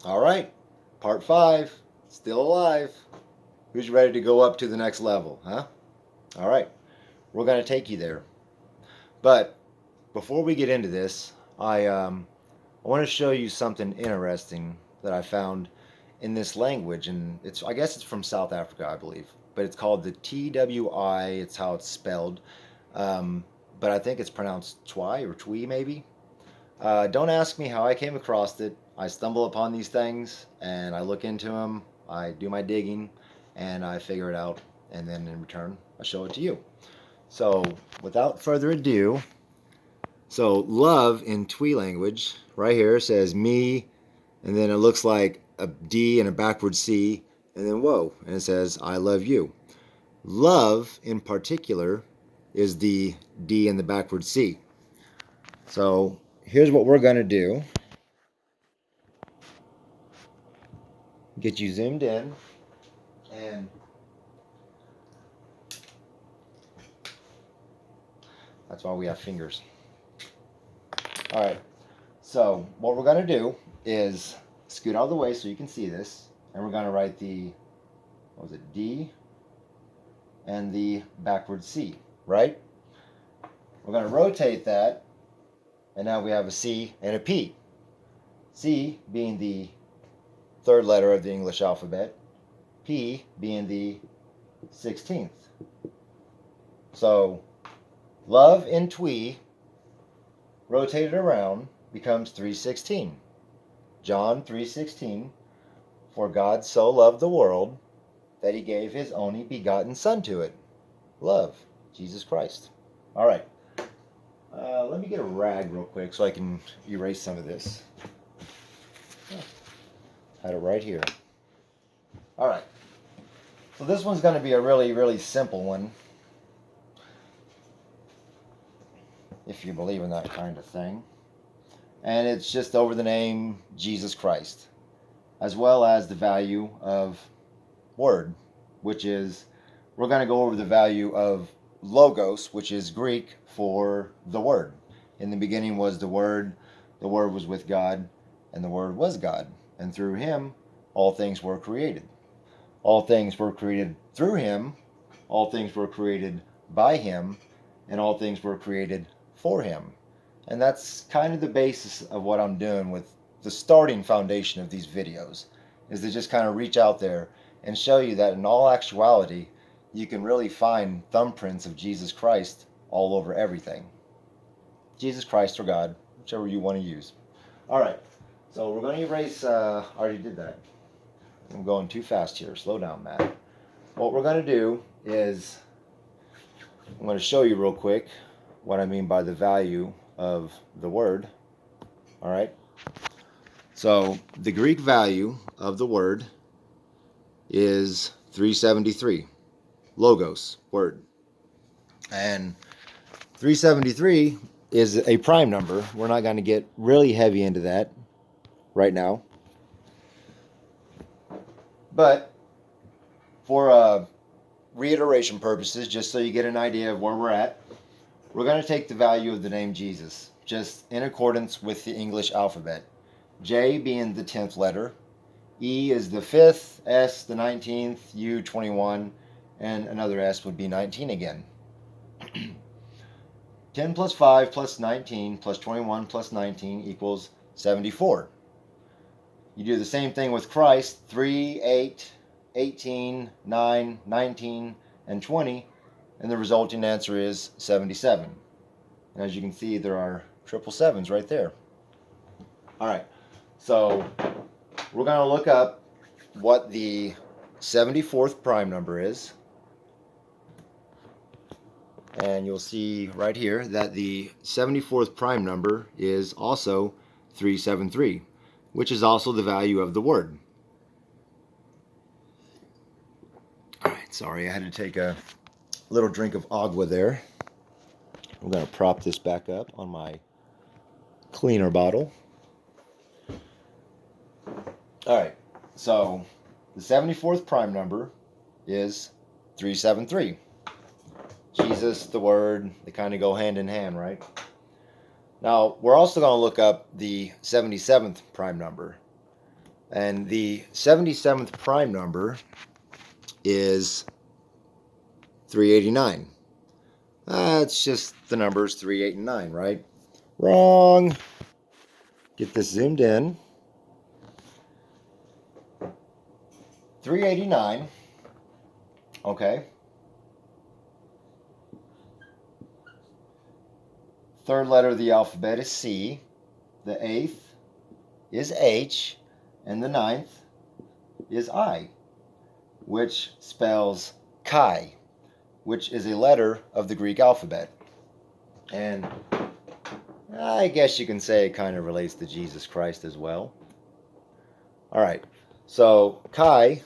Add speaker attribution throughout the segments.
Speaker 1: All right, part 5, still alive. Who's ready to go up to the next level, huh? All right, we're going to take you there. But before we get into this, I want to show you something interesting that I found in this language, and I guess it's from South Africa, I believe, but it's called the TWI. It's how it's spelled, um, but I think it's pronounced Twi or Twee maybe. Don't ask me how I came across it. I stumble upon these things and I look into them. I do my digging and I figure it out, and then in return I show it to you. So without further ado, so love in Twi language right here says me, and then it looks like a D and a backward C, and then whoa, and it says I love you. Love in particular is the D and the backward C. So here's what we're going to do, get you zoomed in, and that's why we have fingers. All right, so what we're going to do is scoot out of the way so you can see this, and we're going to write the, what was it, D and the backward C, right? We're going to rotate that, and now we have a C and a P. C being the third letter of the English alphabet, P being the 16th. So love in Twi rotated around becomes 316. John 3:16, for God so loved the world that he gave his only begotten son to it. Love, Jesus Christ. All right. Let me get a rag real quick so I can erase some of this. Had it right here. All right. So this one's going to be a really, really simple one, if you believe in that kind of thing. And it's just over the name Jesus Christ, as well as the value of word, which is, we're going to go over the value of logos, which is Greek for the word. In the beginning was the word was with God, and the word was God, and through him all things were created. All things were created through him, all things were created by him, and all things were created for him. And that's kind of the basis of what I'm doing with the starting foundation of these videos, is to just kind of reach out there and show you that in all actuality, you can really find thumbprints of Jesus Christ all over everything. Jesus Christ or God, whichever you want to use. All right, so we're going to erase, I already did that. I'm going too fast here. Slow down, Matt. What we're going to do is, I'm going to show you real quick what I mean by the value of the word. All right. So the Greek value of the word is 373. Logos, word. And 373 is a prime number. We're not going to get really heavy into that right now. But for reiteration purposes, just so you get an idea of where we're at, we're going to take the value of the name Jesus, just in accordance with the English alphabet. J being the 10th letter, E is the 5th, S the 19th, U 21, and another S would be 19 again. 10 plus 5 plus 19 plus 21 plus 19 equals 74. You do the same thing with Christ, 3, 8, 18, 9, 19, and 20, and the resulting answer is 77. And as you can see, there are triple sevens right there. All right, so we're going to look up what the 74th prime number is. And you'll see right here that the 74th prime number is also 373, which is also the value of the word. All right, sorry, I had to take a little drink of agua there. I'm going to prop this back up on my cleaner bottle. All right, so the 74th prime number is 373. Jesus, the word, they kind of go hand in hand, right? Now, we're also going to look up the 77th prime number. And the 77th prime number is 389. It's just the numbers 3, 8, and 9, right? Wrong. Get this zoomed in. 389. Okay. Third letter of the alphabet is C. The 8th is H. And the 9th is I, which spells Chi, which is a letter of the Greek alphabet. And I guess you can say it kind of relates to Jesus Christ as well. All right. So Chi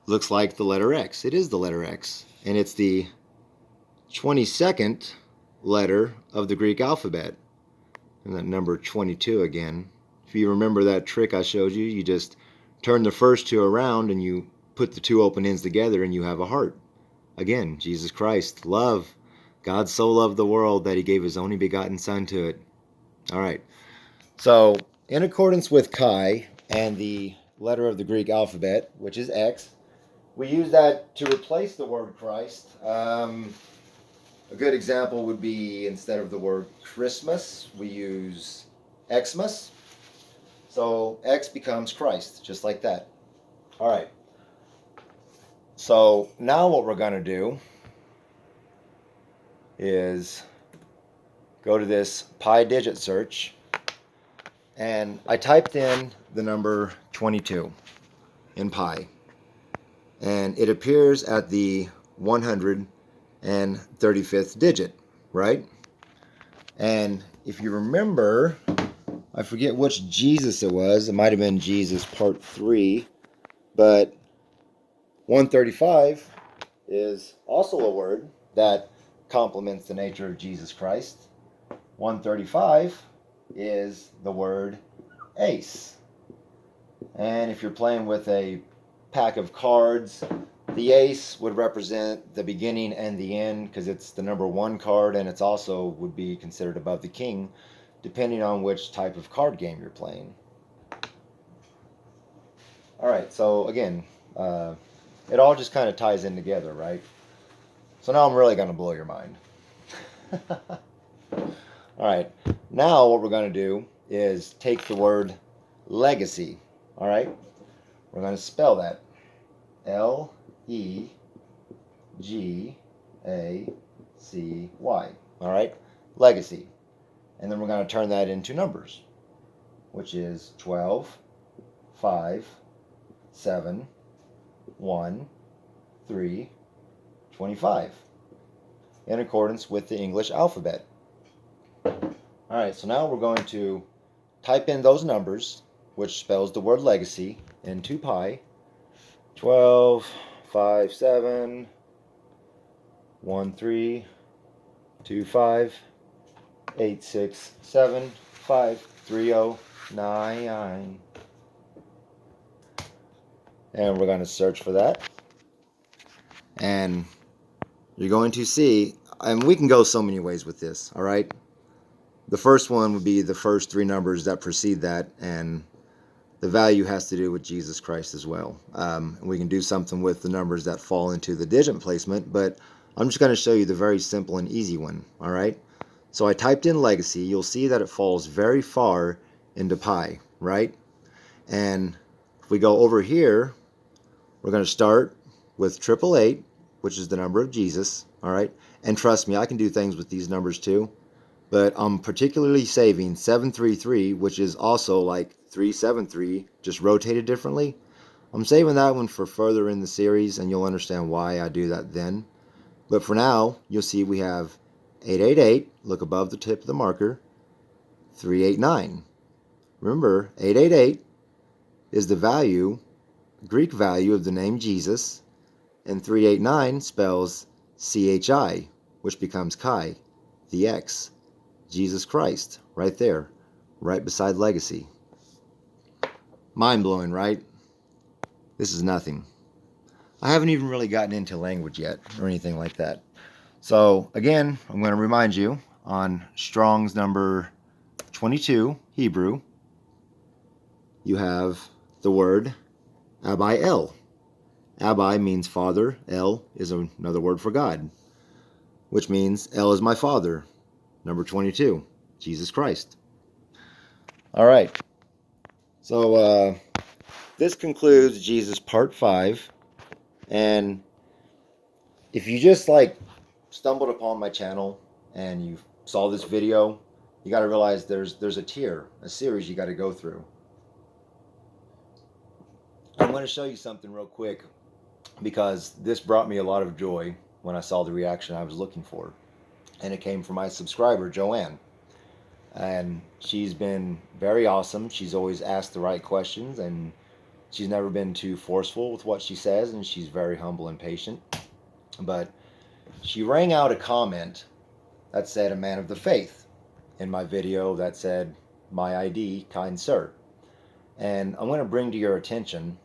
Speaker 1: looks like the letter X. It is the letter X. And it's the 22nd letter of the Greek alphabet. And that number 22 again. If you remember that trick I showed you, you just turn the first two around and you put the two open ends together and you have a heart. Again, Jesus Christ, love. God so loved the world that he gave his only begotten son to it. All right. So, in accordance with Chi and the letter of the Greek alphabet, which is X, we use that to replace the word Christ. A good example would be instead of the word Christmas, we use Xmas. So X becomes Christ, just like that. All right. So now what we're going to do is go to this pi digit search, and I typed in the number 22 in pi, and it appears at the 135th digit, right? And if you remember, I forget which Jesus it was. It might have been Jesus part 3, but 135 is also a word that complements the nature of Jesus Christ. 135 is the word ace. And if you're playing with a pack of cards, the ace would represent the beginning and the end because it's the number 1 card, and it's also would be considered above the king, depending on which type of card game you're playing. All right, so again, it all just kind of ties in together, right? So now I'm really going to blow your mind. All right, now what we're going to do is take the word legacy. All right, we're going to spell that Legacy. All right, legacy. And then we're going to turn that into numbers, which is 12, 5, 7, 1, 3, 25, in accordance with the English alphabet. All right, so now we're going to type in those numbers, which spells the word legacy, into pi. 12, 5, 7, 1, 3, 2, 5, 8, 6, 7, 5, 3, 0, 9. And we're going to search for that. And you're going to see, and we can go so many ways with this, all right? The first one would be the first 3 numbers that precede that, and the value has to do with Jesus Christ as well. We can do something with the numbers that fall into the digit placement, but I'm just going to show you the very simple and easy one, all right? So I typed in legacy. You'll see that it falls very far into pi, right? And if we go over here, we're going to start with 888, which is the number of Jesus, all right? And trust me, I can do things with these numbers too, but I'm particularly saving 733, which is also like 373, just rotated differently. I'm saving that one for further in the series, and you'll understand why I do that then. But for now, you'll see we have 888, look above the tip of the marker, 389. Remember, 888 is the value, Greek value of the name Jesus, and 389 spells CHI, which becomes Chi, the X, Jesus Christ, right there, right beside legacy. Mind-blowing, right? This is nothing. I haven't even really gotten into language yet or anything like that. So again, I'm going to remind you on Strong's number 22, Hebrew, you have the word Abba El. Abba means father. El is another word for God, which means El is my father. Number 22, Jesus Christ. All right. So this concludes Jesus Part 5. And if you just stumbled upon my channel and you saw this video, you got to realize there's a series you got to go through. I'm going to show you something real quick because this brought me a lot of joy when I saw the reaction I was looking for. And it came from my subscriber, Joanne. And she's been very awesome. She's always asked the right questions, and she's never been too forceful with what she says, and she's very humble and patient. But she rang out a comment that said, "A man of the faith," in my video that said, "My ID, kind sir." And I'm going to bring to your attention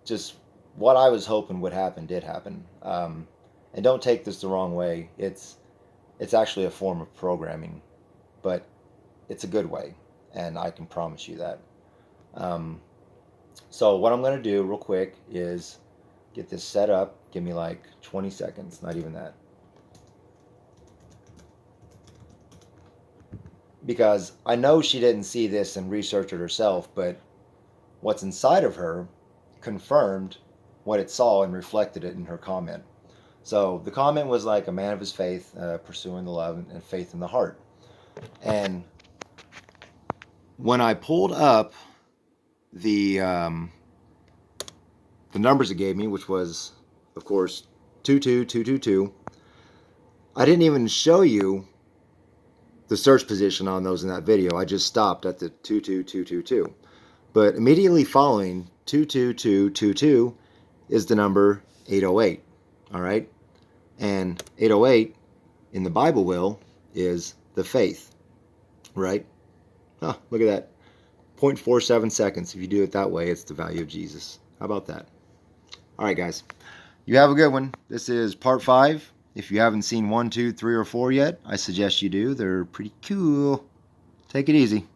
Speaker 1: just what I was hoping would happen did happen. And don't take this the wrong way. It's actually a form of programming, but it's a good way, and I can promise you that. So what I'm going to do real quick is get this set up. Give me like 20 seconds, not even that. Because I know she didn't see this and research it herself, but what's inside of her confirmed what it saw and reflected it in her comment. So the comment was like, a man of his faith, pursuing the love and faith in the heart. And when I pulled up the numbers it gave me, which was, of course, 22222, I didn't even show you the search position on those in that video. I just stopped at the 22222. But immediately following 22222 is the number 808. All right? And 808 in the Bible will is the faith. Right? Oh, look at that. 0.47 seconds. If you do it that way, it's the value of Jesus. How about that? All right, guys. You have a good one. This is part 5. If you haven't seen 1, 2, 3, or 4 yet, I suggest you do. They're pretty cool. Take it easy.